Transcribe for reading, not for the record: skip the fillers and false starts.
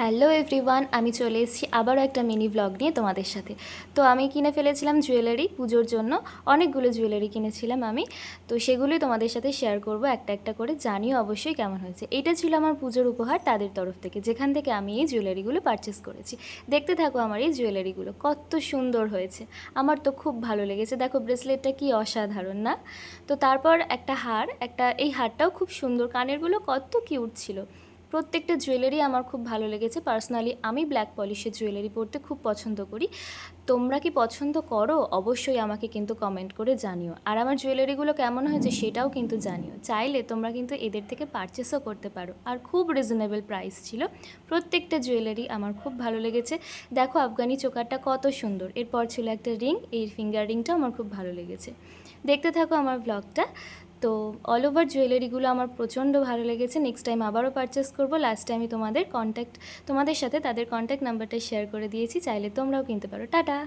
Hello everyone, আমি চলে এসেছি আবারও একটা মিনি ব্লগ নিয়ে তোমাদের সাথে। তো আমি কিনে ফেলেছিলাম জুয়েলারি পুজোর জন্য। অনেকগুলো জুয়েলারি কিনেছিলাম আমি। তো সেগুলোই তোমাদের সাথে শেয়ার করব একটা একটা করে। জানিও অবশ্যই কেমন হয়েছে। এটা ছিল আমার পুজোর উপহার তাদের তরফ থেকে, যেখান থেকে আমি এই জুয়েলারিগুলো পারচেস করেছি। দেখতে থাকো আমার এই জুয়েলারিগুলো কত সুন্দর হয়েছে। আমার তো খুব ভালো লেগেছে। দেখো ব্রেসলেটটা কি অসাধারণ না? তো তারপর একটা হার, এই হারটাও খুব সুন্দর, কানেরগুলো কত কিউট ছিল। প্রত্যেকটা জুয়েলারি আমার খুব ভালো লেগেছে। পার্সোনালি আমি ব্ল্যাক পলিশের জুয়েলারি পরতে খুব পছন্দ করি। তোমরা কি পছন্দ করো? অবশ্যই আমাকে কিন্তু কমেন্ট করে জানিও। আর আমার জুয়েলারিগুলো কেমন হয়েছে সেটাও কিন্তু জানিও। চাইলে তোমরা কিন্তু এদের থেকে পারচেসও করতে পারো। আর খুব রিজনেবল প্রাইস ছিল। প্রত্যেকটা জুয়েলারি আমার খুব ভালো লেগেছে। দেখো আফগানি চোকারটা কত সুন্দর। এরপর ছিল একটা রিং, এই ফিঙ্গার রিংটাও আমার খুব ভালো লেগেছে। দেখতে থাকো আমার ব্লগটা। তো অল ওভার জুয়েলারিগুলো আমার প্রচণ্ড ভালো লেগেছে। নেক্সট টাইম আবারও পারচেস করব। লাস্টে আমি তোমাদের সাথে তাদের কন্ট্যাক্ট নাম্বারটা শেয়ার করে দিয়েছি, চাইলে তোমরাও কিনতে পারো। টাটা।